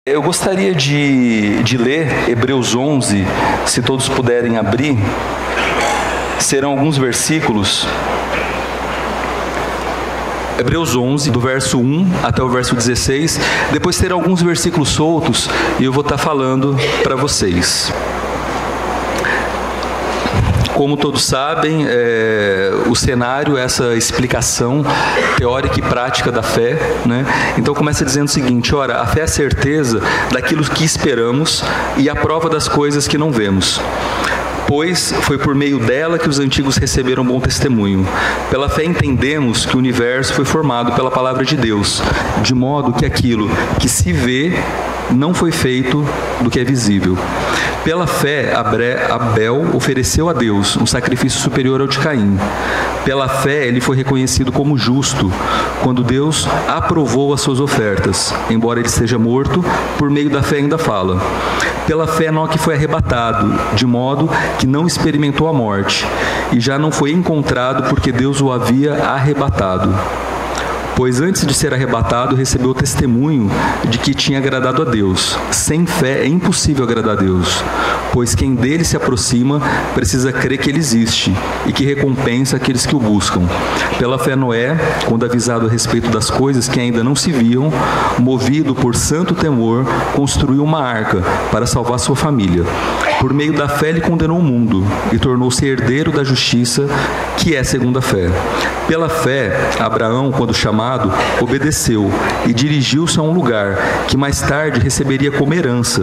Eu gostaria de ler Hebreus 11, se todos puderem abrir. Serão alguns versículos. Hebreus 11, do verso 1 até o verso 16. Depois terão alguns versículos soltos e eu vou estar falando para vocês. Como todos sabem, o cenário é essa explicação teórica e prática da fé, né? Então começa dizendo o seguinte: ora, a fé é a certeza daquilo que esperamos e a prova das coisas que não vemos. Pois foi por meio dela que os antigos receberam bom testemunho. Pela fé entendemos que o universo foi formado pela palavra de Deus, de modo que aquilo que se vê não foi feito do que é visível. Pela fé, Abel ofereceu a Deus um sacrifício superior ao de Caim. Pela fé, ele foi reconhecido como justo, quando Deus aprovou as suas ofertas. Embora ele esteja morto, por meio da fé ainda fala. Pela fé, Enoque foi arrebatado, de modo que não experimentou a morte, e já não foi encontrado porque Deus o havia arrebatado. Pois antes de ser arrebatado, recebeu o testemunho de que tinha agradado a Deus. Sem fé é impossível agradar a Deus, pois quem dele se aproxima precisa crer que ele existe e que recompensa aqueles que o buscam. Pela fé, Noé, quando avisado a respeito das coisas que ainda não se viam, movido por santo temor, construiu uma arca para salvar sua família. Por meio da fé, ele condenou o mundo e tornou-se herdeiro da justiça, que é segundo a fé. Pela fé, Abraão, quando chamado, obedeceu e dirigiu-se a um lugar que mais tarde receberia como herança,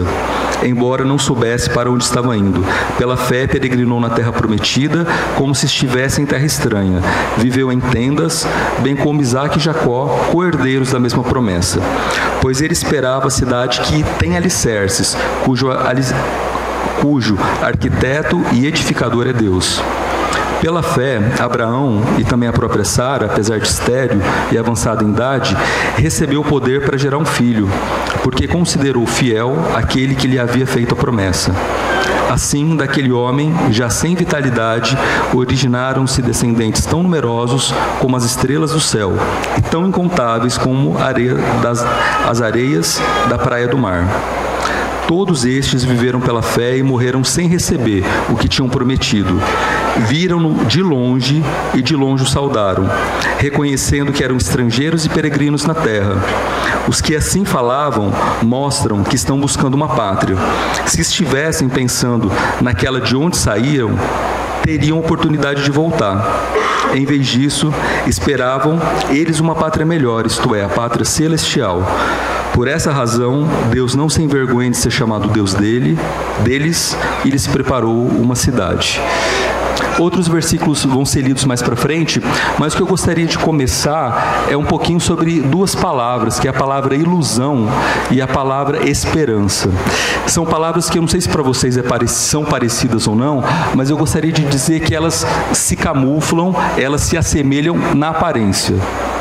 embora não soubesse para onde estava indo. Pela fé, peregrinou na terra prometida, como se estivesse em terra estranha. Viveu em tendas, bem como Isaque e Jacó, co-herdeiros da mesma promessa. Pois ele esperava a cidade que tem alicerces, cujo arquiteto e edificador é Deus. Pela fé, Abraão e também a própria Sara, apesar de estéril e avançada em idade, recebeu o poder para gerar um filho, porque considerou fiel aquele que lhe havia feito a promessa. Assim, daquele homem, já sem vitalidade, originaram-se descendentes tão numerosos como as estrelas do céu, e tão incontáveis como as areias da praia do mar. Todos estes viveram pela fé e morreram sem receber o que tinham prometido. Viram-no de longe e de longe o saudaram, reconhecendo que eram estrangeiros e peregrinos na terra. Os que assim falavam mostram que estão buscando uma pátria. Se estivessem pensando naquela de onde saíam, teriam oportunidade de voltar. Em vez disso, esperavam eles uma pátria melhor, isto é, a pátria celestial. Por essa razão, Deus não se envergonha de ser chamado Deus deles, e lhes preparou uma cidade. Outros versículos vão ser lidos mais para frente, mas o que eu gostaria de começar é um pouquinho sobre duas palavras, que é a palavra ilusão e a palavra esperança. São palavras que eu não sei se para vocês são parecidas ou não, mas eu gostaria de dizer que elas se camuflam, elas se assemelham na aparência.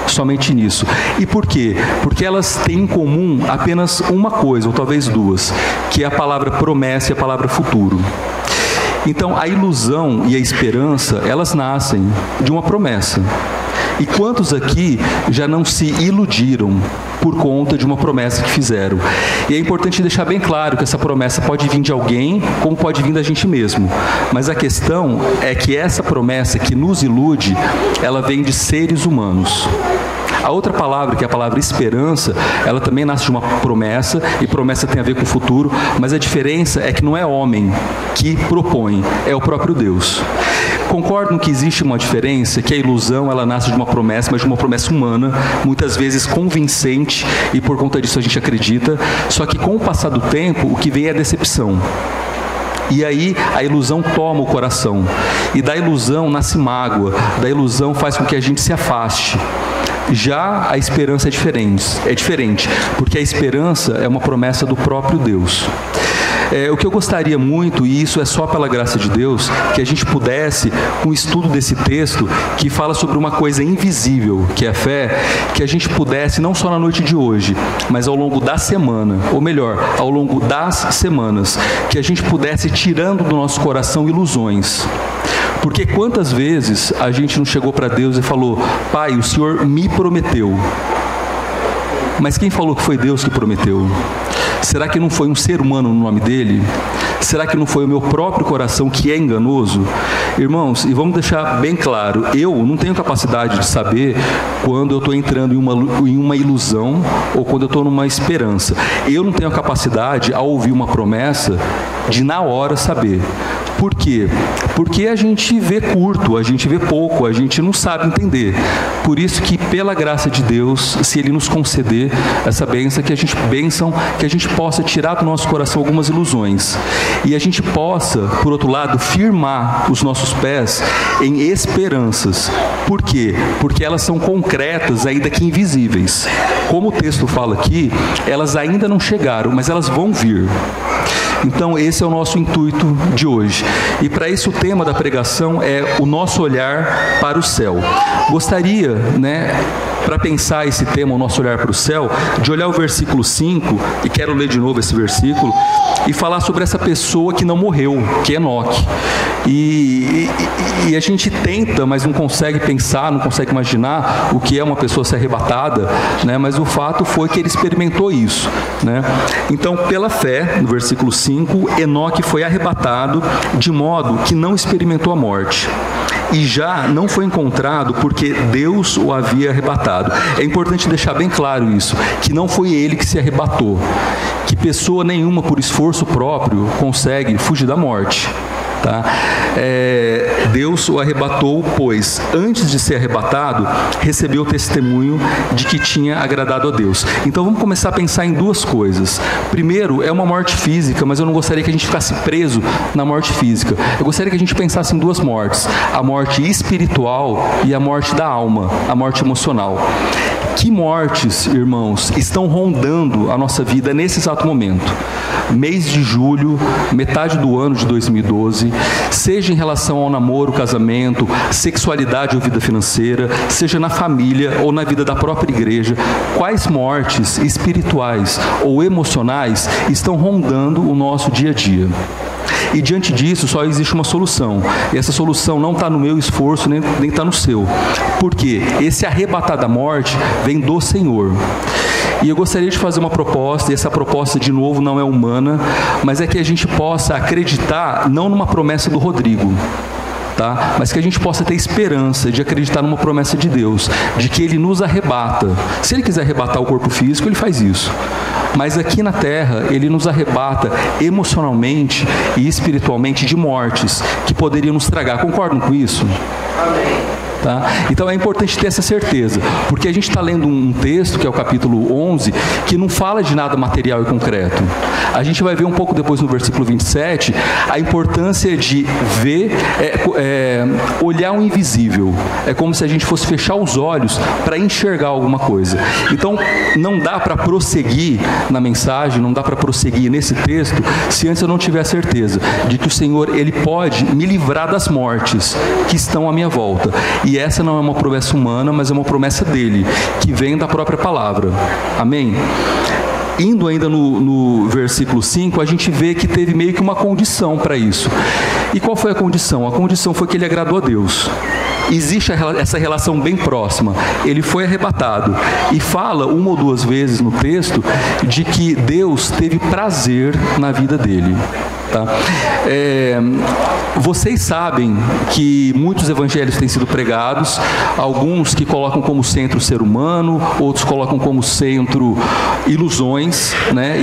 Somente nisso. E por quê? Porque elas têm em comum apenas uma coisa, ou talvez duas, que é a palavra promessa e a palavra futuro. Então, a ilusão e a esperança, elas nascem de uma promessa. E quantos aqui já não se iludiram por conta de uma promessa que fizeram? E é importante deixar bem claro que essa promessa pode vir de alguém, como pode vir da gente mesmo. Mas a questão é que essa promessa que nos ilude, ela vem de seres humanos. A outra palavra, que é a palavra esperança, ela também nasce de uma promessa, e promessa tem a ver com o futuro, mas a diferença é que não é homem que propõe, é o próprio Deus. Concordam que existe uma diferença, que a ilusão ela nasce de uma promessa, mas de uma promessa humana, muitas vezes convincente, e por conta disso a gente acredita, só que com o passar do tempo, o que vem é a decepção. E aí a ilusão toma o coração, e da ilusão nasce mágoa, da ilusão faz com que a gente se afaste. Já a esperança é diferente, porque a esperança é uma promessa do próprio Deus. O que eu gostaria muito, e isso é só pela graça de Deus, que a gente pudesse, com o estudo desse texto, que fala sobre uma coisa invisível, que é a fé, que a gente pudesse, não só na noite de hoje, mas ao longo da semana, ou melhor, ao longo das semanas, que a gente pudesse ir tirando do nosso coração ilusões. Porque quantas vezes a gente não chegou para Deus e falou: Pai, o Senhor me prometeu. Mas quem falou que foi Deus que prometeu? Será que não foi um ser humano no nome dele? Será que não foi o meu próprio coração que é enganoso? Irmãos, e vamos deixar bem claro, eu não tenho capacidade de saber quando eu estou entrando em uma ilusão ou quando eu estou numa esperança. Eu não tenho a capacidade, ao ouvir uma promessa, de na hora saber. Por quê? Porque a gente vê curto, a gente vê pouco, a gente não sabe entender. Por isso que, pela graça de Deus, se Ele nos conceder essa bênção, que a gente possa tirar do nosso coração algumas ilusões. E a gente possa, por outro lado, firmar os nossos pés em esperanças. Por quê? Porque elas são concretas, ainda que invisíveis. Como o texto fala aqui, elas ainda não chegaram, mas elas vão vir. Então, esse é o nosso intuito de hoje. E para isso, o tema da pregação é o nosso olhar para o céu. Gostaria, para pensar esse tema, o nosso olhar para o céu, de olhar o versículo 5, e quero ler de novo esse versículo, e falar sobre essa pessoa que não morreu, que é Enoque. E a gente tenta, mas não consegue pensar, não consegue imaginar o que é uma pessoa ser arrebatada, mas o fato foi que ele experimentou isso. Então, pela fé, no versículo 5, Enoque foi arrebatado de modo que não experimentou a morte. E já não foi encontrado porque Deus o havia arrebatado. É importante deixar bem claro isso, que não foi ele que se arrebatou, que pessoa nenhuma por esforço próprio consegue fugir da morte. Deus o arrebatou, pois antes de ser arrebatado, recebeu o testemunho de que tinha agradado a Deus. Então vamos começar a pensar em duas coisas. Primeiro, é uma morte física, mas eu não gostaria que a gente ficasse preso na morte física. Eu gostaria que a gente pensasse em duas mortes: a morte espiritual e a morte da alma, a morte emocional. Que mortes, irmãos, estão rondando a nossa vida nesse exato momento? Mês de julho, metade do ano de 2012, seja em relação ao namoro, casamento, sexualidade ou vida financeira, seja na família ou na vida da própria igreja, quais mortes espirituais ou emocionais estão rondando o nosso dia a dia? E diante disso só existe uma solução. E essa solução não está no meu esforço, nem está no seu. Porque esse arrebatar da morte vem do Senhor. E eu gostaria de fazer uma proposta, e essa proposta, de novo, não é humana, mas é que a gente possa acreditar não numa promessa do Rodrigo, mas que a gente possa ter esperança de acreditar numa promessa de Deus, de que Ele nos arrebata. Se Ele quiser arrebatar o corpo físico, Ele faz isso. Mas aqui na terra, Ele nos arrebata emocionalmente e espiritualmente de mortes que poderiam nos tragar. Concordam com isso? Amém. Então é importante ter essa certeza, porque a gente está lendo um texto, que é o capítulo 11, que não fala de nada material e concreto. A gente vai ver um pouco depois no versículo 27, a importância de ver, olhar o invisível. É como se a gente fosse fechar os olhos para enxergar alguma coisa. Então não dá para prosseguir na mensagem, não dá para prosseguir nesse texto, se antes eu não tiver a certeza de que o Senhor, Ele pode me livrar das mortes que estão à minha volta. E essa não é uma promessa humana, mas é uma promessa dele, que vem da própria palavra. Amém? Indo ainda no versículo 5, a gente vê que teve meio que uma condição para isso. E qual foi a condição? A condição foi que ele agradou a Deus. Existe essa relação bem próxima. Ele foi arrebatado. E fala uma ou duas vezes no texto de que Deus teve prazer na vida dele. Vocês sabem que muitos evangelhos têm sido pregados, alguns que colocam como centro o ser humano, outros colocam como centro ilusões,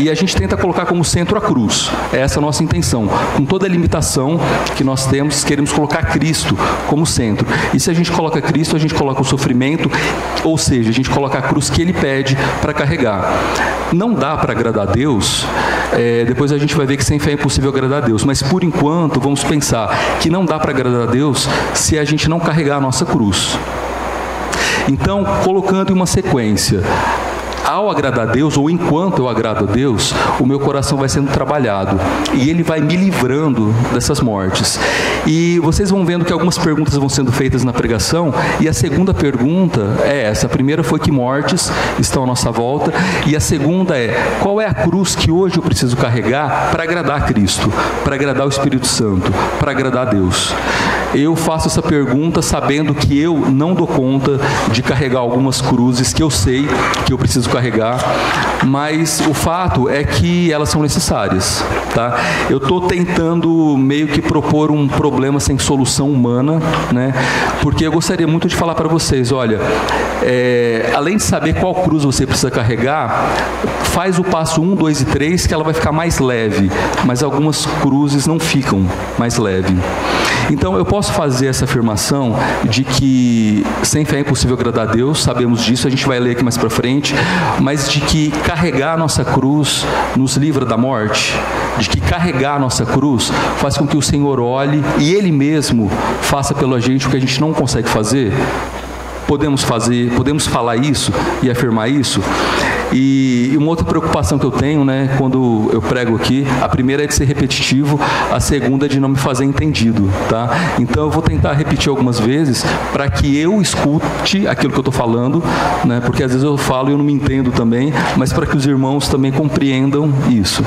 e a gente tenta colocar como centro a cruz. Essa é a nossa intenção. Com toda a limitação que nós temos, queremos colocar Cristo como centro. E se a gente coloca Cristo, a gente coloca o sofrimento, ou seja, a gente coloca a cruz que Ele pede para carregar. Não dá para agradar a Deus, depois a gente vai ver que sem fé é impossível agradar a Deus, mas por enquanto vamos pensar que não dá para agradar a Deus se a gente não carregar a nossa cruz. Então, colocando em uma sequência, ao agradar a Deus, ou enquanto eu agrado a Deus, o meu coração vai sendo trabalhado e Ele vai me livrando dessas mortes. E vocês vão vendo que algumas perguntas vão sendo feitas na pregação, e a segunda pergunta é essa. A primeira foi: que mortes estão à nossa volta? E a segunda é: qual é a cruz que hoje eu preciso carregar para agradar a Cristo, para agradar o Espírito Santo, para agradar a Deus? eu faço essa pergunta sabendo que eu não dou conta de carregar algumas cruzes que eu sei que eu preciso carregar, mas o fato é que elas são necessárias, tá? Eu estou tentando meio que propor um problema sem solução humana, né? Porque eu gostaria muito de falar para vocês, olha, além de saber qual cruz você precisa carregar, faz o passo 1, 2 e 3 que ela vai ficar mais leve, mas algumas cruzes não ficam mais leve. Então eu posso fazer essa afirmação de que sem fé é impossível agradar a Deus, sabemos disso, a gente vai ler aqui mais para frente, mas de que carregar a nossa cruz nos livra da morte, de que carregar a nossa cruz faz com que o Senhor olhe e Ele mesmo faça pela gente o que a gente não consegue fazer. Podemos falar isso e afirmar isso. E uma outra preocupação que eu tenho, né, quando eu prego aqui, a primeira é de ser repetitivo, a segunda é de não me fazer entendido, tá? Então eu vou tentar repetir algumas vezes para que eu escute aquilo que eu estou falando, né, porque às vezes eu falo e eu não me entendo também, mas para que os irmãos também compreendam isso.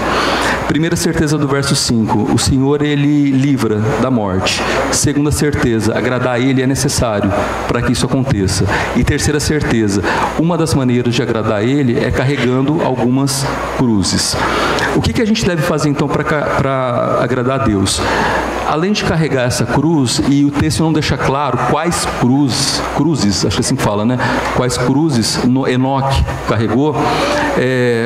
Primeira certeza do verso 5, o Senhor, Ele livra da morte. Segunda certeza, agradar a Ele é necessário para que isso aconteça. E terceira certeza, uma das maneiras de agradar a Ele é carregando algumas cruzes. O que a gente deve fazer então para agradar a Deus? Além de carregar essa cruz, e o texto não deixa claro quais cruzes, acho que assim que fala, né? Quais cruzes Enoque carregou,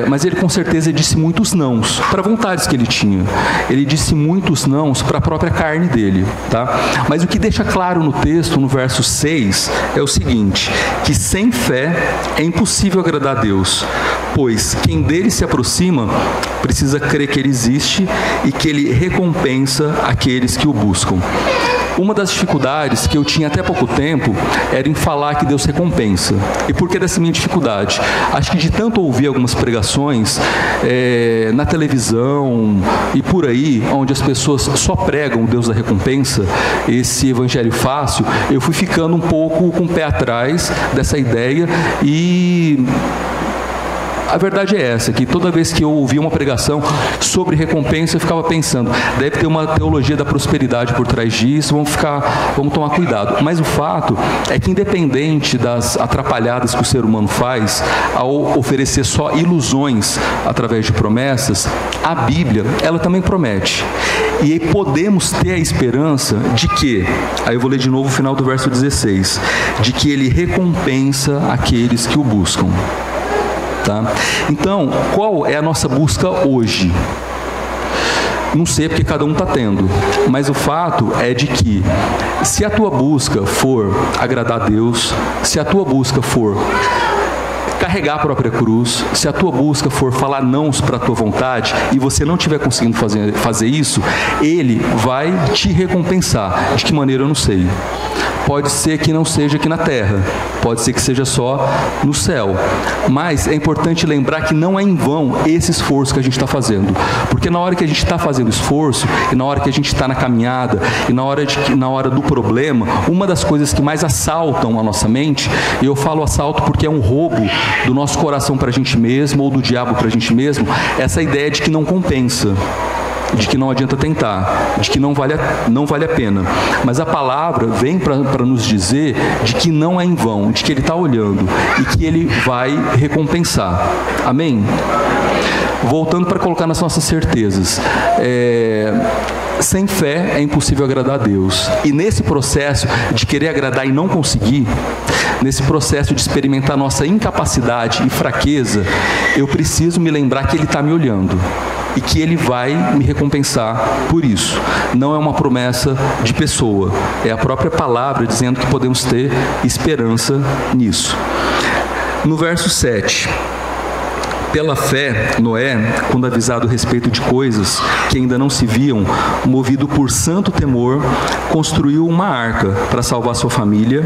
mas ele com certeza disse muitos nãos para vontades que ele tinha. Ele disse muitos nãos para a própria carne dele, tá? Mas o que deixa claro no texto, no verso 6, é o seguinte, que sem fé é impossível agradar a Deus, pois quem dele se aproxima precisa crer que ele existe e que ele recompensa aqueles que o buscam. Uma das dificuldades que eu tinha até pouco tempo era em falar que Deus recompensa. E por que dessa minha dificuldade? Acho que de tanto ouvir algumas pregações na televisão e por aí, onde as pessoas só pregam o Deus da recompensa, esse evangelho fácil, eu fui ficando um pouco com o pé atrás dessa ideia e... A verdade é essa, que toda vez que eu ouvia uma pregação sobre recompensa, eu ficava pensando, deve ter uma teologia da prosperidade por trás disso, vamos tomar cuidado. Mas o fato é que, independente das atrapalhadas que o ser humano faz, ao oferecer só ilusões através de promessas, a Bíblia, ela também promete. E aí podemos ter a esperança de que, aí eu vou ler de novo o final do verso 16, de que Ele recompensa aqueles que o buscam. Tá? Então, qual é a nossa busca hoje? Não sei, porque cada um está tendo, mas o fato é de que se a tua busca for agradar a Deus, se a tua busca for carregar a própria cruz, se a tua busca for falar nãos para a tua vontade e você não estiver conseguindo fazer isso, Ele vai te recompensar. De que maneira eu não sei. Pode ser que não seja aqui na terra, pode ser que seja só no céu, mas é importante lembrar que não é em vão esse esforço que a gente está fazendo, porque na hora que a gente está fazendo esforço, e na hora que a gente está na caminhada, e na hora do problema, uma das coisas que mais assaltam a nossa mente, e eu falo assalto porque é um roubo do nosso coração para a gente mesmo, ou do diabo para a gente mesmo, essa ideia de que não compensa, de que não adianta tentar, de que não vale a pena. Mas a palavra vem para nos dizer de que não é em vão, de que Ele está olhando e que Ele vai recompensar. Amém? Voltando para colocar nas nossas certezas. Sem fé é impossível agradar a Deus. E nesse processo de querer agradar e não conseguir, nesse processo de experimentar nossa incapacidade e fraqueza, eu preciso me lembrar que Ele está me olhando e que Ele vai me recompensar por isso. Não é uma promessa de pessoa, é a própria palavra dizendo que podemos ter esperança nisso. No verso 7, pela fé, Noé, quando avisado a respeito de coisas que ainda não se viam, movido por santo temor, construiu uma arca para salvar sua família.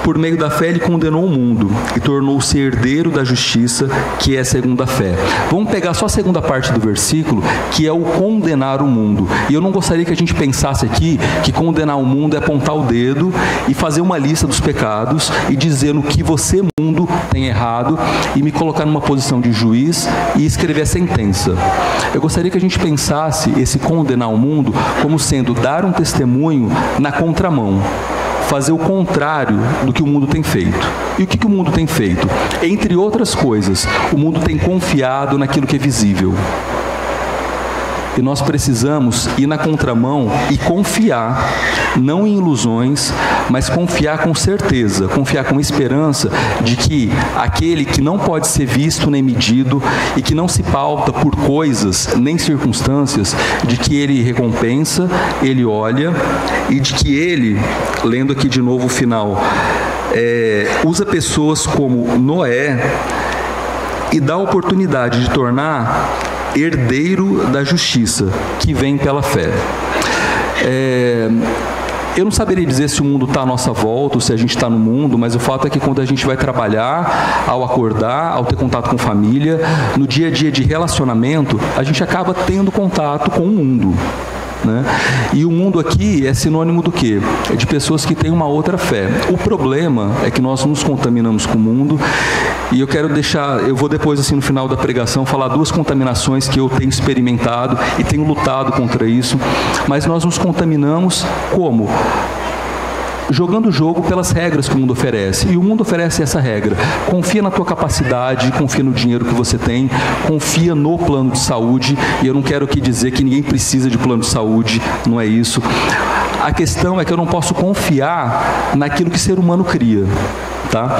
Por meio da fé ele condenou o mundo e tornou-se herdeiro da justiça, que é segundo a fé. Vamos pegar só a segunda parte do versículo, que é o condenar o mundo. E eu não gostaria que a gente pensasse aqui que condenar o mundo é apontar o dedo e fazer uma lista dos pecados e dizer no que você, mundo, tem errado e me colocar numa posição de juiz e escrever a sentença. Eu gostaria que a gente pensasse esse condenar o mundo como sendo dar um testemunho na contramão, fazer o contrário do que o mundo tem feito. E o que o mundo tem feito? Entre outras coisas, o mundo tem confiado naquilo que é visível. E nós precisamos ir na contramão e confiar, não em ilusões, mas confiar com certeza, confiar com esperança de que aquele que não pode ser visto nem medido e que não se pauta por coisas nem circunstâncias, de que ele recompensa, ele olha e de que ele, lendo aqui de novo o final, usa pessoas como Noé e dá a oportunidade de tornar herdeiro da justiça, que vem pela fé. Eu não saberia dizer se o mundo está à nossa volta ou se a gente está no mundo, mas o fato é que quando a gente vai trabalhar, ao acordar, ao ter contato com família, no dia a dia de relacionamento, a gente acaba tendo contato com o mundo. Né? E o mundo aqui é sinônimo do quê? É de pessoas que têm uma outra fé. O problema é que nós nos contaminamos com o mundo, e eu vou depois, assim, no final da pregação, falar duas contaminações que eu tenho experimentado e tenho lutado contra isso, mas nós nos contaminamos como? Jogando o jogo pelas regras que o mundo oferece. E o mundo oferece essa regra: confia na tua capacidade, confia no dinheiro que você tem, confia no plano de saúde. E eu não quero aqui dizer que ninguém precisa de plano de saúde, não é isso. A questão é que eu não posso confiar naquilo que o ser humano cria, tá?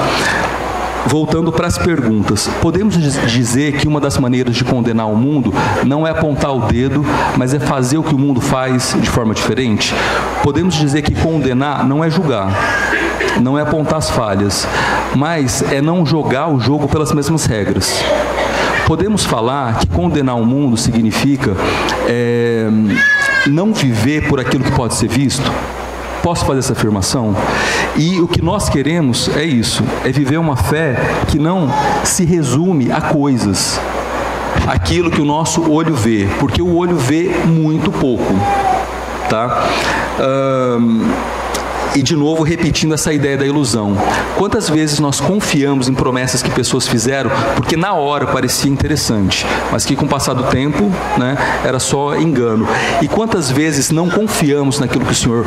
Voltando para as perguntas, podemos dizer que uma das maneiras de condenar o mundo não é apontar o dedo, mas é fazer o que o mundo faz de forma diferente? Podemos dizer que condenar não é julgar, não é apontar as falhas, mas é não jogar o jogo pelas mesmas regras. Podemos falar que condenar o mundo significa não viver por aquilo que pode ser visto? Posso fazer essa afirmação? E o que nós queremos é isso, é viver uma fé que não se resume a coisas, aquilo que o nosso olho vê, porque o olho vê muito pouco, tá? E de novo repetindo essa ideia da ilusão. Quantas vezes nós confiamos em promessas que pessoas fizeram porque na hora parecia interessante, mas que com o passar do tempo, né, era só engano. E quantas vezes não confiamos naquilo que o Senhor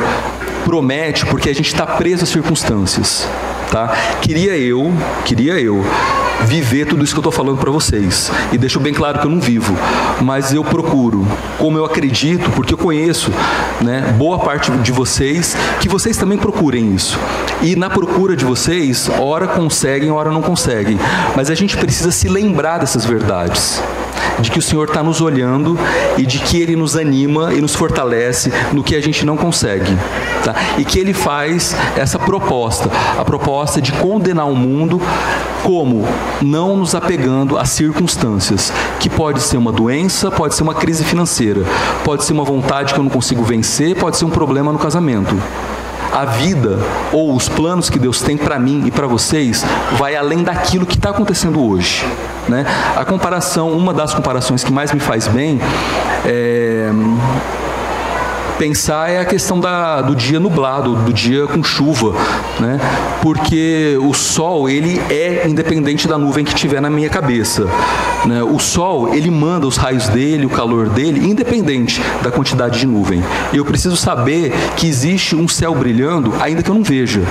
promete porque a gente está preso às circunstâncias, tá? Queria eu viver tudo isso que eu estou falando para vocês, e deixo bem claro que eu não vivo, mas eu procuro, como eu acredito, porque eu conheço, né, boa parte de vocês, que vocês também procurem isso, e na procura de vocês, ora conseguem, ora não conseguem, mas a gente precisa se lembrar dessas verdades, de que o Senhor está nos olhando e de que Ele nos anima e nos fortalece no que a gente não consegue, tá? E que Ele faz essa proposta, a proposta de condenar o mundo como? Não nos apegando às circunstâncias, que pode ser uma doença, pode ser uma crise financeira, pode ser uma vontade que eu não consigo vencer, pode ser um problema no casamento. A vida ou os planos que Deus tem para mim e para vocês vai além daquilo que está acontecendo hoje, né? A comparação, uma das comparações que mais me faz bem pensar é a questão do dia nublado, do dia com chuva, né? Porque o sol, ele é independente da nuvem que tiver na minha cabeça, né? O sol, ele manda os raios dele, o calor dele, independente da quantidade de nuvem. Eu preciso saber que existe um céu brilhando, ainda que eu não veja.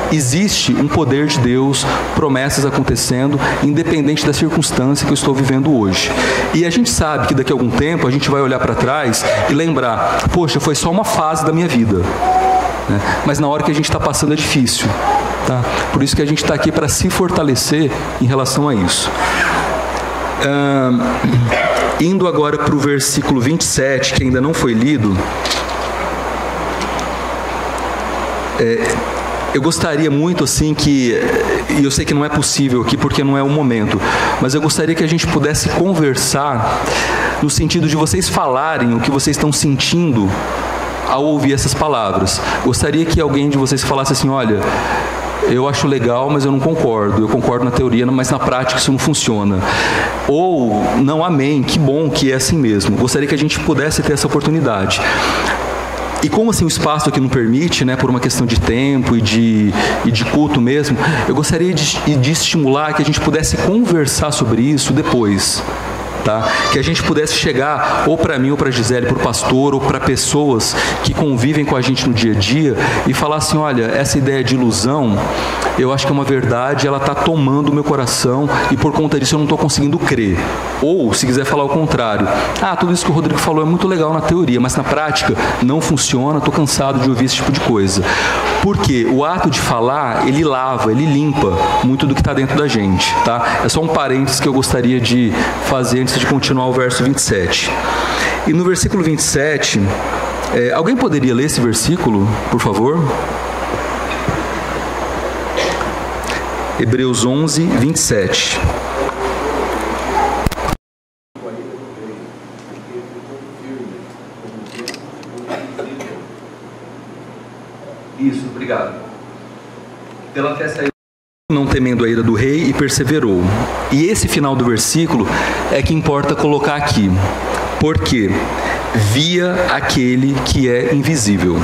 Existe um poder de Deus, promessas acontecendo, independente da circunstância que eu estou vivendo hoje. E a gente sabe que daqui a algum tempo a gente vai olhar para trás e lembrar, poxa, foi só uma fase da minha vida, né? Mas na hora que a gente está passando é difícil, tá? Por isso que a gente está aqui para se fortalecer em relação a isso. Indo agora para o versículo 27, que ainda não foi lido, eu gostaria muito, assim, e eu sei que não é possível aqui porque não é o momento, mas eu gostaria que a gente pudesse conversar no sentido de vocês falarem o que vocês estão sentindo ao ouvir essas palavras. Gostaria que alguém de vocês falasse assim, olha, eu acho legal, mas eu não concordo. Eu concordo na teoria, mas na prática isso não funciona. Ou, não, amém, que bom que é assim mesmo. Gostaria que a gente pudesse ter essa oportunidade. E como assim o espaço aqui não permite, né, por uma questão de tempo e de culto mesmo, eu gostaria de estimular que a gente pudesse conversar sobre isso depois. Tá? Que a gente pudesse chegar ou para mim, ou para a Gisele, para o pastor, ou para pessoas que convivem com a gente no dia a dia e falar assim, olha, essa ideia de ilusão, eu acho que é uma verdade, ela está tomando o meu coração e por conta disso eu não estou conseguindo crer. Ou, se quiser falar o contrário, tudo isso que o Rodrigo falou é muito legal na teoria, mas na prática não funciona, estou cansado de ouvir esse tipo de coisa. Porque o ato de falar, ele lava, ele limpa muito do que está dentro da gente. Tá? É só um parênteses que eu gostaria de fazer antes de continuar o verso 27. E no versículo 27, alguém poderia ler esse versículo, por favor? Hebreus 11, 27. Isso, obrigado. Pela fé saiu, não temendo a ira do rei, e perseverou. E esse final do versículo é que importa colocar aqui. Porque via aquele que é invisível.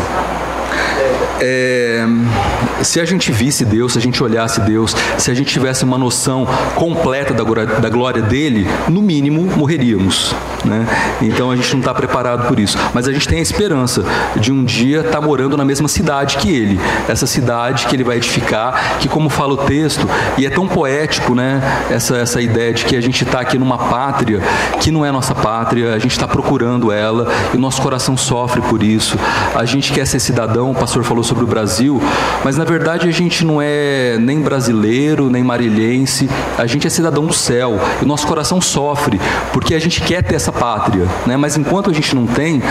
Se a gente visse Deus, se a gente olhasse Deus, se a gente tivesse uma noção completa da glória dele, no mínimo morreríamos, né? Então a gente não está preparado por isso, mas a gente tem a esperança de um dia estar morando na mesma cidade que ele, essa cidade que ele vai edificar, que, como fala o texto, e é tão poético, né, essa ideia de que a gente está aqui numa pátria que não é nossa pátria, a gente está procurando ela e o nosso coração sofre por isso. A gente quer ser cidadão, o pastor falou sobre o Brasil, mas na verdade a gente não é nem brasileiro, nem marilhense, a gente é cidadão do céu, e o nosso coração sofre, porque a gente quer ter essa pátria, né? Mas enquanto a gente não tem,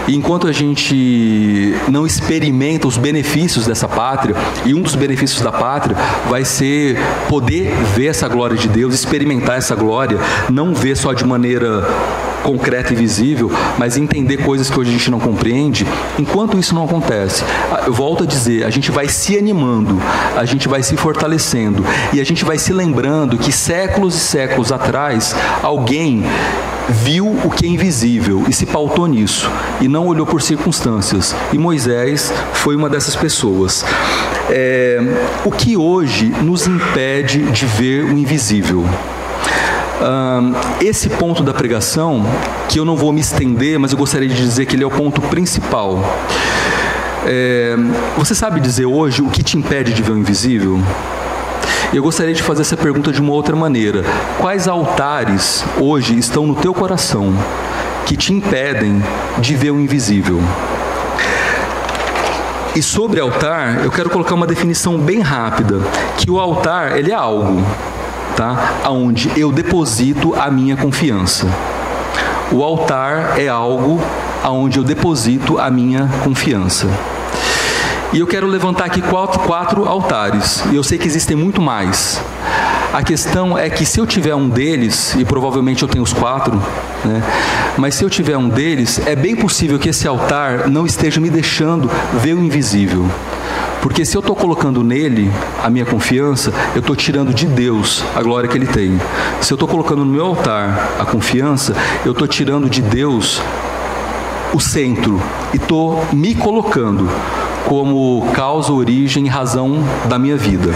e enquanto a gente não experimenta os benefícios dessa pátria, e um dos benefícios da pátria vai ser poder ver essa glória de Deus, experimentar essa glória, não ver só de maneira concreta e visível, mas entender coisas que hoje a gente não compreende. Enquanto isso não acontece, eu volto a dizer, a gente vai se animando, a gente vai se fortalecendo e a gente vai se lembrando que séculos e séculos atrás alguém viu o que é invisível e se pautou nisso e não olhou por circunstâncias, e Moisés foi uma dessas pessoas. O que hoje nos impede de ver o invisível? Esse ponto da pregação, que eu não vou me estender, mas eu gostaria de dizer que ele é o ponto principal. Você sabe dizer hoje o que te impede de ver o invisível? Eu gostaria de fazer essa pergunta de uma outra maneira. Quais altares hoje estão no teu coração que te impedem de ver o invisível? E sobre altar, eu quero colocar uma definição bem rápida, que o altar, ele é algo, tá? Onde eu deposito a minha confiança. O altar é algo onde eu deposito a minha confiança. E eu quero levantar aqui quatro altares. E eu sei que existem muito mais. A questão é que se eu tiver um deles, e provavelmente eu tenho os 4, né? Mas se eu tiver um deles, é bem possível que esse altar não esteja me deixando ver o invisível. Porque se eu estou colocando nele a minha confiança, eu estou tirando de Deus a glória que Ele tem. Se eu estou colocando no meu altar a confiança, eu estou tirando de Deus o centro e estou me colocando como causa, origem e razão da minha vida.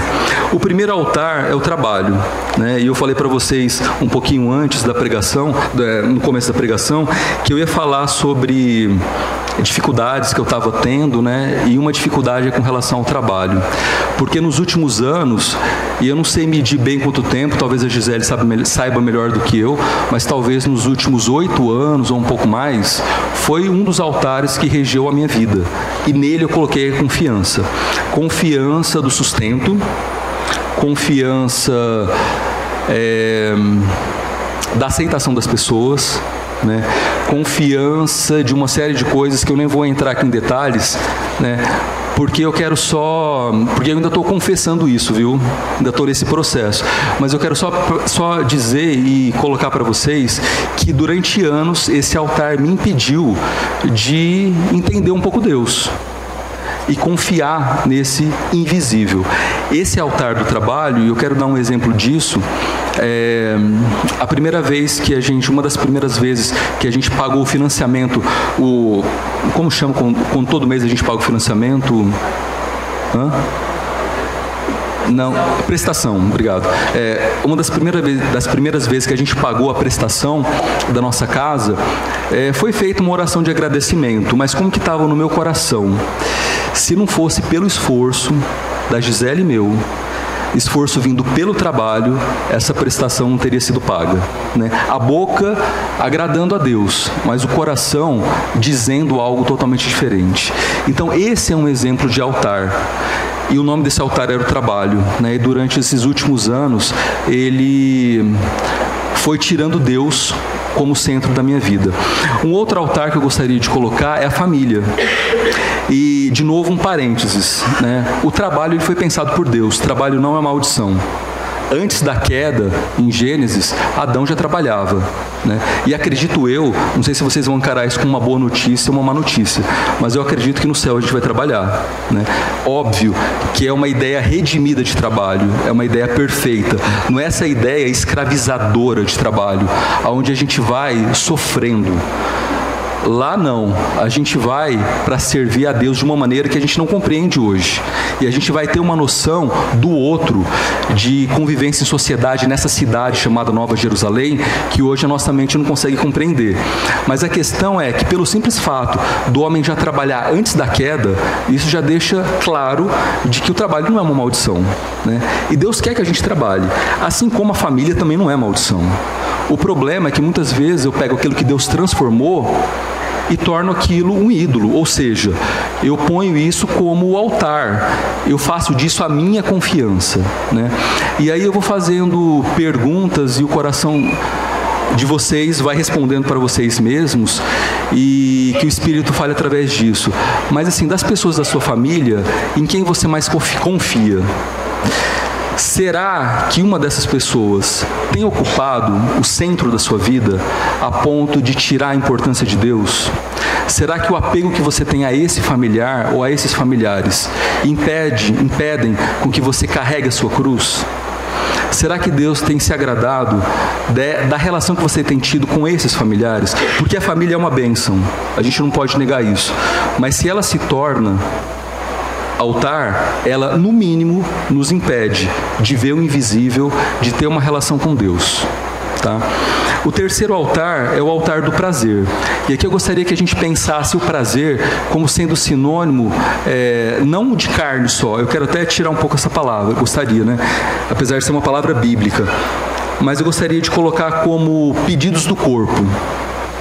O primeiro altar é o trabalho, né? E eu falei para vocês um pouquinho antes da pregação, no começo da pregação, que eu ia falar sobre dificuldades que eu estava tendo, né? E uma dificuldade é com relação ao trabalho. Porque nos últimos anos, e eu não sei medir bem quanto tempo, talvez a Gisele saiba melhor do que eu, mas talvez nos últimos 8 anos ou um pouco mais, foi um dos altares que regeu a minha vida. E nele eu coloquei a confiança. Confiança do sustento, confiança da aceitação das pessoas, né? Confiança de uma série de coisas que eu nem vou entrar aqui em detalhes, né? Porque eu ainda estou confessando isso, viu? Ainda estou nesse processo. Mas eu quero só dizer e colocar para vocês que durante anos esse altar me impediu de entender um pouco Deus. e confiar nesse invisível. Esse altar do trabalho, e eu quero dar um exemplo disso, a primeira vez que uma das primeiras vezes que a gente pagou o financiamento, como chama quando todo mês a gente paga o financiamento? Não, prestação, obrigado. Uma das primeiras vezes que a gente pagou a prestação da nossa casa, foi feita uma oração de agradecimento, mas como que estava no meu coração? Se não fosse pelo esforço da Gisele e meu, esforço vindo pelo trabalho, essa prestação não teria sido paga, né? A boca agradando a Deus, mas o coração dizendo algo totalmente diferente. Então esse é um exemplo de altar. E o nome desse altar era o trabalho, né? E durante esses últimos anos, ele foi tirando Deus como centro da minha vida. Um outro altar que eu gostaria de colocar é a família. E, de novo, um parênteses, né? O trabalho ele foi pensado por Deus. O trabalho não é maldição. Antes da queda, em Gênesis, Adão já trabalhava, né? E acredito eu, não sei se vocês vão encarar isso como uma boa notícia ou uma má notícia, mas eu acredito que no céu a gente vai trabalhar, né? Óbvio que é uma ideia redimida de trabalho, é uma ideia perfeita. Não é essa ideia escravizadora de trabalho, onde a gente vai sofrendo. Lá não, a gente vai para servir a Deus de uma maneira que a gente não compreende hoje. E a gente vai ter uma noção do outro, de convivência em sociedade nessa cidade chamada Nova Jerusalém, que hoje a nossa mente não consegue compreender. Mas a questão é que pelo simples fato do homem já trabalhar antes da queda, isso já deixa claro de que o trabalho não é uma maldição, né? E Deus quer que a gente trabalhe, assim como a família também não é maldição. O problema é que muitas vezes eu pego aquilo que Deus transformou e torno aquilo um ídolo, ou seja, eu ponho isso como altar, eu faço disso a minha confiança, né? E aí eu vou fazendo perguntas e o coração de vocês vai respondendo para vocês mesmos e que o Espírito fale através disso. Mas assim, das pessoas da sua família, em quem você mais confia? Será que uma dessas pessoas tem ocupado o centro da sua vida a ponto de tirar a importância de Deus? Será que o apego que você tem a esse familiar ou a esses familiares impedem com que você carregue a sua cruz? Será que Deus tem se agradado da relação que você tem tido com esses familiares? Porque a família é uma bênção, a gente não pode negar isso. Mas se ela se torna altar, ela no mínimo nos impede de ver o invisível, de ter uma relação com Deus, tá? O terceiro altar é o altar do prazer. E aqui eu gostaria que a gente pensasse o prazer como sendo sinônimo, não de carne só. Eu quero até tirar um pouco essa palavra, eu gostaria, né? Apesar de ser uma palavra bíblica. Mas eu gostaria de colocar como pedidos do corpo.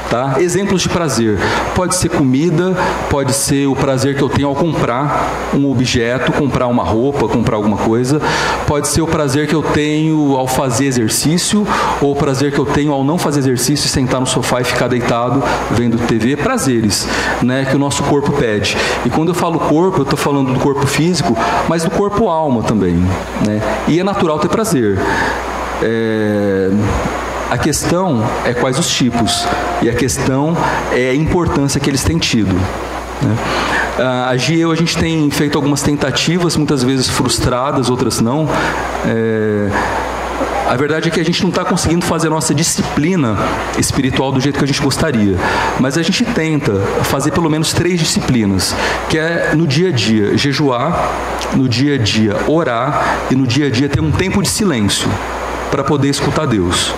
Tá? Exemplos de prazer. Pode ser comida, pode ser o prazer que eu tenho ao comprar um objeto, comprar uma roupa, comprar alguma coisa. Pode ser o prazer que eu tenho ao fazer exercício, ou o prazer que eu tenho ao não fazer exercício e sentar no sofá e ficar deitado vendo TV. Prazeres, né, que o nosso corpo pede. E quando eu falo corpo, eu estou falando do corpo físico, mas do corpo alma também, né? E é natural ter prazer. A questão é quais os tipos, e a questão é a importância que eles têm tido, né? A Gia e eu, a gente tem feito algumas tentativas, muitas vezes frustradas, outras não. A verdade é que a gente não está conseguindo fazer a nossa disciplina espiritual do jeito que a gente gostaria. Mas a gente tenta fazer pelo menos 3 disciplinas, que é no dia a dia jejuar, no dia a dia orar e no dia a dia ter um tempo de silêncio para poder escutar Deus.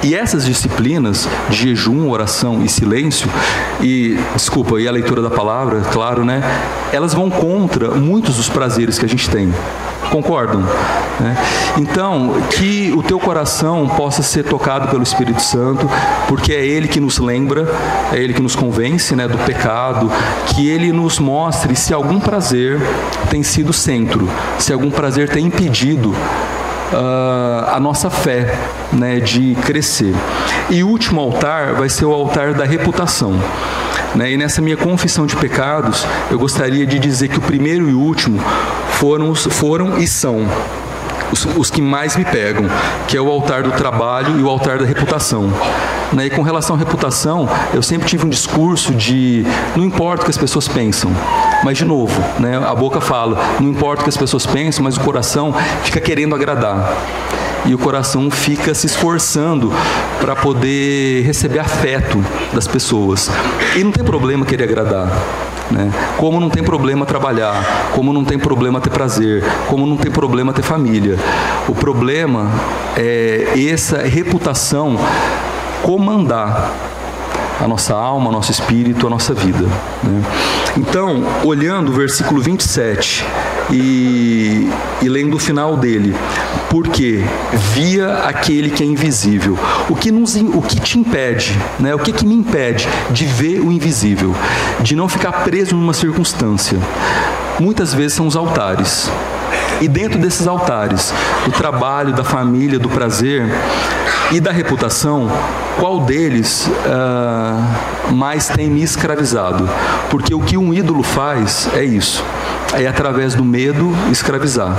E essas disciplinas de jejum, oração e silêncio, e a leitura da palavra, claro, né? Elas vão contra muitos dos prazeres que a gente tem. Concordam? Né? Então, que o teu coração possa ser tocado pelo Espírito Santo, porque é Ele que nos lembra, é Ele que nos convence, né, do pecado, que Ele nos mostre se algum prazer tem sido centro, se algum prazer tem impedido a nossa fé, né, de crescer. E o último altar vai ser o altar da reputação, né? E nessa minha confissão de pecados, eu gostaria de dizer que o primeiro e o último foram e são os que mais me pegam, que é o altar do trabalho e o altar da reputação, né? E com relação à reputação, eu sempre tive um discurso de não importa o que as pessoas pensam, Mas, de novo, né, a boca fala, não importa o que as pessoas pensam, mas o coração fica querendo agradar. E o coração fica se esforçando para poder receber afeto das pessoas. E não tem problema querer agradar, né? Como não tem problema trabalhar, como não tem problema ter prazer, como não tem problema ter família. O problema é essa reputação comandar a nossa alma, o nosso espírito, a nossa vida, né? Então, olhando o versículo 27 e lendo o final dele, porque via aquele que é invisível. O que te impede, né? O que me impede de ver o invisível, de não ficar preso numa circunstância? Muitas vezes são os altares. E dentro desses altares, do trabalho, da família, do prazer e da reputação, qual deles mais tem me escravizado? Porque o que um ídolo faz é isso, é através do medo escravizar.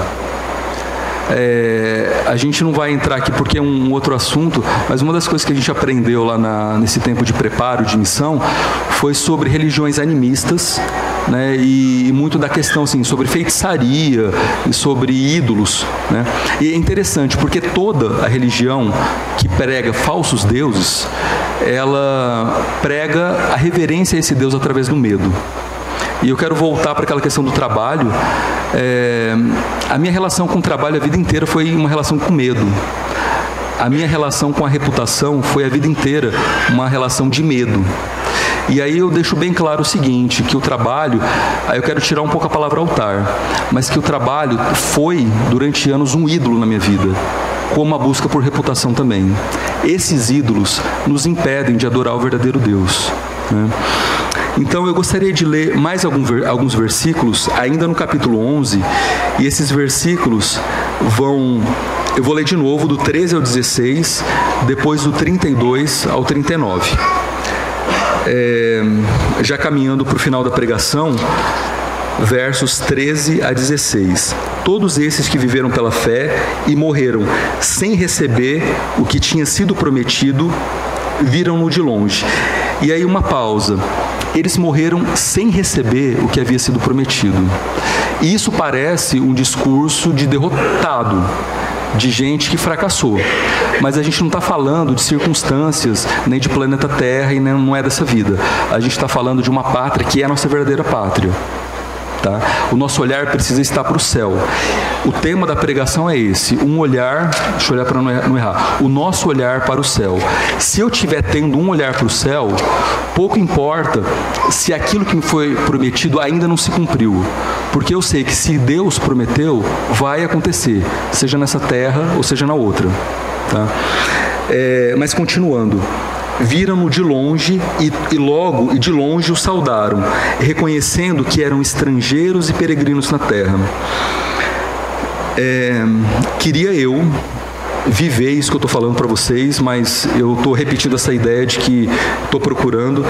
A gente não vai entrar aqui porque é um outro assunto, mas uma das coisas que a gente aprendeu lá nesse tempo de preparo, de missão, foi sobre religiões animistas, né, e muito da questão assim, sobre feitiçaria e sobre ídolos, né? E é interessante porque toda a religião que prega falsos deuses, ela prega a reverência a esse Deus através do medo. E eu quero voltar para aquela questão do trabalho. A minha relação com o trabalho a vida inteira foi uma relação com medo. A minha relação com a reputação foi a vida inteira uma relação de medo. E aí eu deixo bem claro o seguinte, que o trabalho, aí eu quero tirar um pouco a palavra altar, mas que o trabalho foi, durante anos, um ídolo na minha vida, como a busca por reputação também. Esses ídolos nos impedem de adorar o verdadeiro Deus, né? Então eu gostaria de ler mais alguns versículos, ainda no capítulo 11, e esses versículos eu vou ler de novo do 13 ao 16, depois do 32 ao 39. Já caminhando para o final da pregação, versos 13 a 16. Todos esses que viveram pela fé e morreram sem receber o que tinha sido prometido, viram-no de longe. E aí uma pausa. Eles morreram sem receber o que havia sido prometido. E isso parece um discurso de derrotado, de gente que fracassou. Mas a gente não está falando de circunstâncias, nem de planeta Terra, e não é dessa vida. A gente está falando de uma pátria que é a nossa verdadeira pátria. Tá? O nosso olhar precisa estar para o céu. O tema da pregação é esse, um olhar, deixa eu olhar para não errar, o nosso olhar para o céu. Se eu estiver tendo um olhar para o céu, pouco importa se aquilo que me foi prometido ainda não se cumpriu, porque eu sei que se Deus prometeu, vai acontecer, seja nessa terra ou seja na outra. Tá? Mas continuando, viram-no de longe e logo e de longe o saudaram, reconhecendo que eram estrangeiros e peregrinos na terra. Queria eu viver isso que eu estou falando para vocês, mas eu estou repetindo essa ideia de que estou procurando.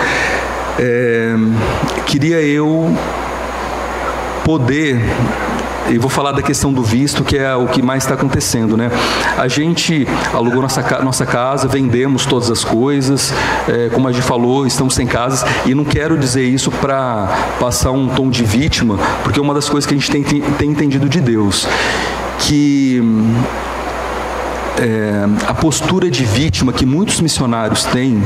Queria eu poder... E vou falar da questão do visto, que é o que mais está acontecendo, né? A gente alugou nossa casa, vendemos todas as coisas, como a gente falou, estamos sem casas, e não quero dizer isso para passar um tom de vítima, porque é uma das coisas que a gente tem entendido de Deus, que a postura de vítima que muitos missionários têm,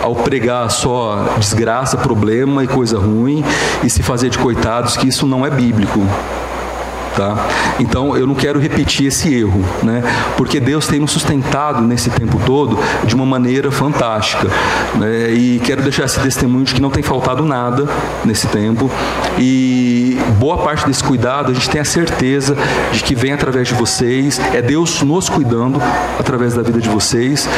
ao pregar só desgraça, problema e coisa ruim, e se fazer de coitados, que isso não é bíblico. Tá? Então eu não quero repetir esse erro, né? Porque Deus tem nos sustentado nesse tempo todo de uma maneira fantástica, né? E quero deixar esse testemunho de que não tem faltado nada nesse tempo, e boa parte desse cuidado a gente tem a certeza de que vem através de vocês, é Deus nos cuidando através da vida de vocês,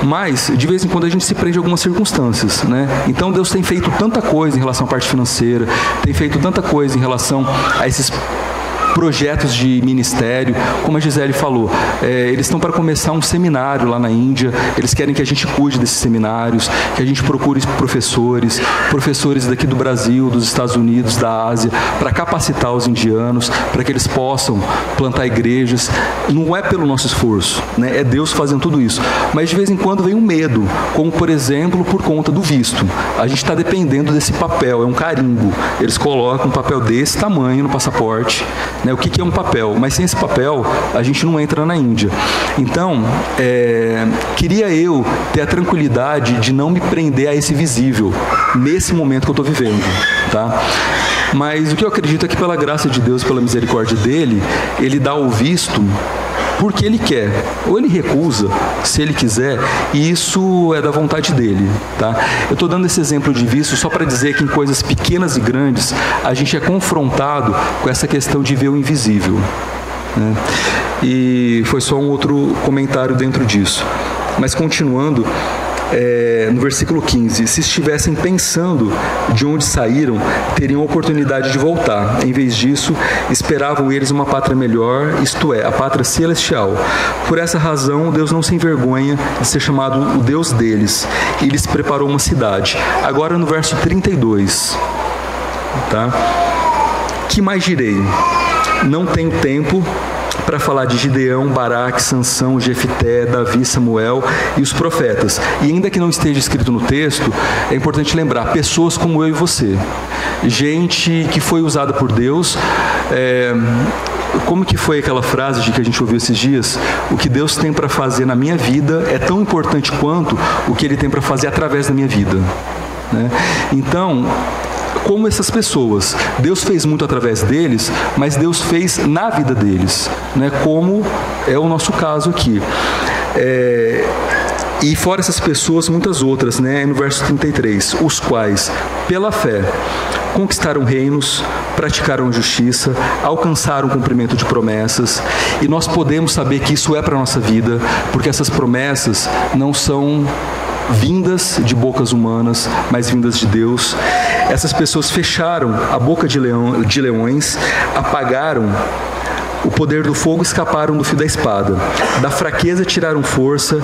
mas de vez em quando a gente se prende a algumas circunstâncias, né? Então Deus tem feito tanta coisa em relação à parte financeira, tem feito tanta coisa em relação a esses projetos de ministério, como a Gisele falou, eles estão para começar um seminário lá na Índia, eles querem que a gente cuide desses seminários, que a gente procure professores daqui do Brasil, dos Estados Unidos, da Ásia, para capacitar os indianos, para que eles possam plantar igrejas. Não é pelo nosso esforço, né? É Deus fazendo tudo isso. Mas de vez em quando vem um medo, como por exemplo por conta do visto. A gente está dependendo desse papel, é um carimbo. Eles colocam um papel desse tamanho no passaporte, né? O que é um papel? Mas sem esse papel a gente não entra na Índia. Então, queria eu ter a tranquilidade de não me prender a esse visível nesse momento que eu estou vivendo, tá? Mas o que eu acredito é que pela graça de Deus, pela misericórdia dele, ele dá o visto porque ele quer, ou ele recusa, se ele quiser, e isso é da vontade dele, tá? Eu estou dando esse exemplo de visto só para dizer que em coisas pequenas e grandes a gente é confrontado com essa questão de ver o invisível, né? E foi só um outro comentário dentro disso. Mas continuando, no versículo 15, se estivessem pensando de onde saíram, teriam a oportunidade de voltar. Em vez disso, esperavam eles uma pátria melhor, isto é, a pátria celestial. Por essa razão, Deus não se envergonha de ser chamado o Deus deles, e lhes preparou uma cidade. Agora no verso 32, tá? Que mais direi? Não tenho tempo para falar de Gideão, Baraque, Sansão, Jefité, Davi, Samuel e os profetas. E ainda que não esteja escrito no texto, é importante lembrar, pessoas como eu e você. Gente que foi usada por Deus. Como que foi aquela frase de que a gente ouviu esses dias? O que Deus tem para fazer na minha vida é tão importante quanto o que Ele tem para fazer através da minha vida, né? Então, como essas pessoas, Deus fez muito através deles, mas Deus fez na vida deles, né? Como é o nosso caso aqui. E fora essas pessoas, muitas outras, né? No verso 33, os quais, pela fé, conquistaram reinos, praticaram justiça, alcançaram o cumprimento de promessas, e nós podemos saber que isso é para a nossa vida, porque essas promessas não são vindas de bocas humanas, mas vindas de Deus. Essas pessoas fecharam a boca de leões, apagaram o poder do fogo, escaparam do fio da espada. Da fraqueza tiraram força,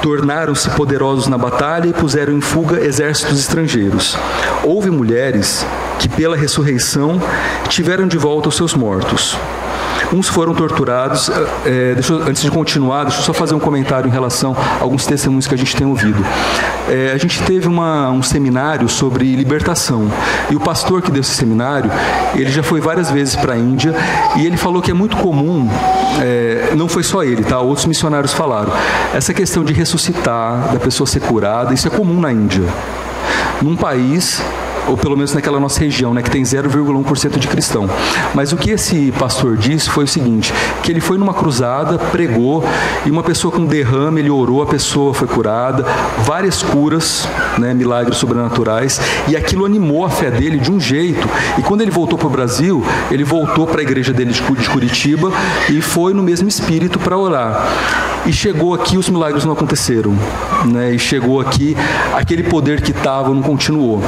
tornaram-se poderosos na batalha e puseram em fuga exércitos estrangeiros. Houve mulheres que pela ressurreição tiveram de volta os seus mortos. Uns foram torturados. Antes de continuar, deixa eu só fazer um comentário em relação a alguns testemunhos que a gente tem ouvido. A gente teve um seminário sobre libertação, e o pastor que deu esse seminário, ele já foi várias vezes para a Índia, e ele falou que é muito comum, não foi só ele, tá? Outros missionários falaram, essa questão de ressuscitar, da pessoa ser curada, isso é comum na Índia. Num país, ou pelo menos naquela nossa região, né, que tem 0,1% de cristão. Mas o que esse pastor disse foi o seguinte, que ele foi numa cruzada, pregou, e uma pessoa com derrame, ele orou, a pessoa foi curada, várias curas, né, milagres sobrenaturais, e aquilo animou a fé dele de um jeito. E quando ele voltou para o Brasil, ele voltou para a igreja dele de Curitiba e foi no mesmo espírito para orar. E chegou aqui, os milagres não aconteceram, né? E chegou aqui, aquele poder que estava não continuou.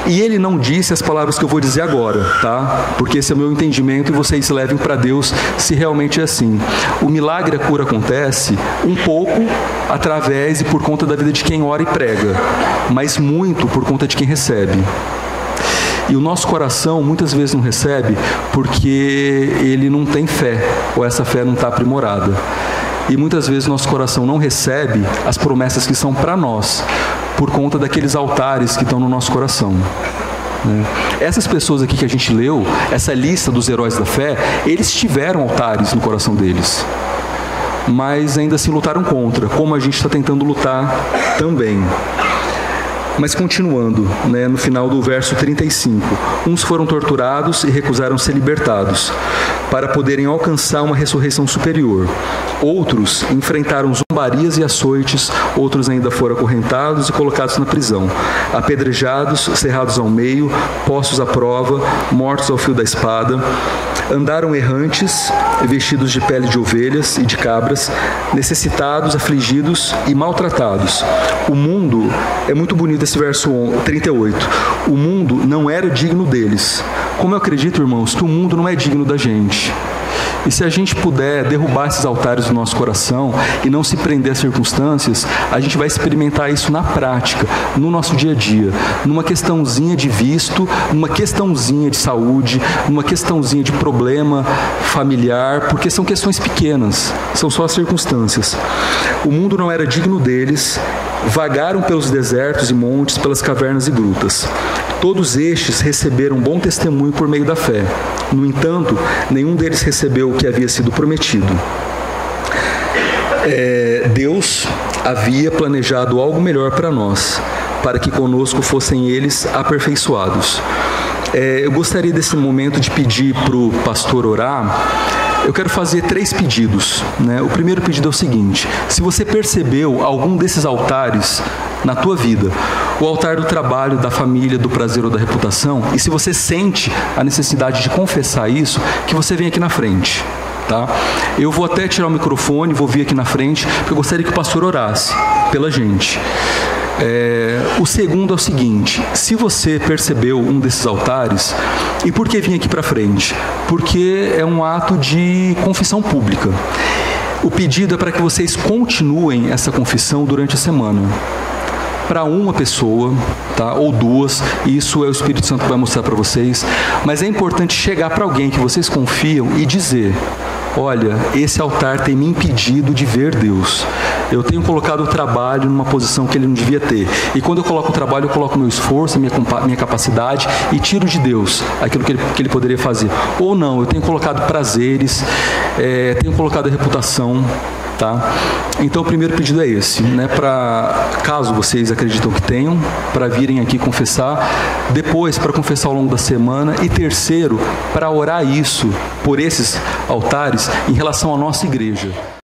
E ele não disse as palavras que eu vou dizer agora, tá? Porque esse é o meu entendimento e vocês levem para Deus se realmente é assim. O milagre, a cura acontece um pouco através e por conta da vida de quem ora e prega, mas muito por conta de quem recebe. E o nosso coração muitas vezes não recebe porque ele não tem fé, ou essa fé não está aprimorada. E muitas vezes nosso coração não recebe as promessas que são para nós, por conta daqueles altares que estão no nosso coração, né? Essas pessoas aqui que a gente leu, essa lista dos heróis da fé, eles tiveram altares no coração deles, mas ainda assim lutaram contra, como a gente está tentando lutar também. Mas continuando, né, no final do verso 35, uns foram torturados e recusaram ser libertados, para poderem alcançar uma ressurreição superior. Outros enfrentaram zombarias e açoites, outros ainda foram acorrentados e colocados na prisão, apedrejados, cerrados ao meio, postos à prova, mortos ao fio da espada. Andaram errantes, vestidos de pele de ovelhas e de cabras, necessitados, afligidos e maltratados. O mundo, é muito bonito esse verso 38, o mundo não era digno deles. Como eu acredito, irmãos, que o mundo não é digno da gente. E se a gente puder derrubar esses altares do nosso coração e não se prender às circunstâncias, a gente vai experimentar isso na prática, no nosso dia a dia, numa questãozinha de visto, numa questãozinha de saúde, numa questãozinha de problema familiar, porque são questões pequenas, são só as circunstâncias. O mundo não era digno deles, vagaram pelos desertos e montes, pelas cavernas e grutas. Todos estes receberam bom testemunho por meio da fé. No entanto, nenhum deles recebeu o que havia sido prometido. Deus havia planejado algo melhor para nós, para que conosco fossem eles aperfeiçoados. Eu gostaria desse momento de pedir para o pastor orar. Eu quero fazer 3 pedidos, né? O primeiro pedido é o seguinte: se você percebeu algum desses altares na tua vida, o altar do trabalho, da família, do prazer ou da reputação, e se você sente a necessidade de confessar isso, que você venha aqui na frente. Tá? Eu vou até tirar o microfone, vou vir aqui na frente, porque eu gostaria que o pastor orasse pela gente. O segundo é o seguinte: se você percebeu um desses altares, e por que vir aqui para frente? Porque é um ato de confissão pública. O pedido é para que vocês continuem essa confissão durante a semana. Para uma pessoa, tá? Ou 2, isso é o Espírito Santo que vai mostrar para vocês, mas é importante chegar para alguém que vocês confiam e dizer: olha, esse altar tem me impedido de ver Deus. Eu tenho colocado o trabalho numa posição que ele não devia ter. E quando eu coloco o trabalho, eu coloco meu esforço, minha capacidade e tiro de Deus aquilo que ele poderia fazer. Ou não, eu tenho colocado prazeres, tenho colocado a reputação. Tá? Então o primeiro pedido é esse, né? Para, caso vocês acreditam que tenham, para virem aqui confessar, depois para confessar ao longo da semana, e terceiro, para orar isso por esses altares em relação à nossa igreja.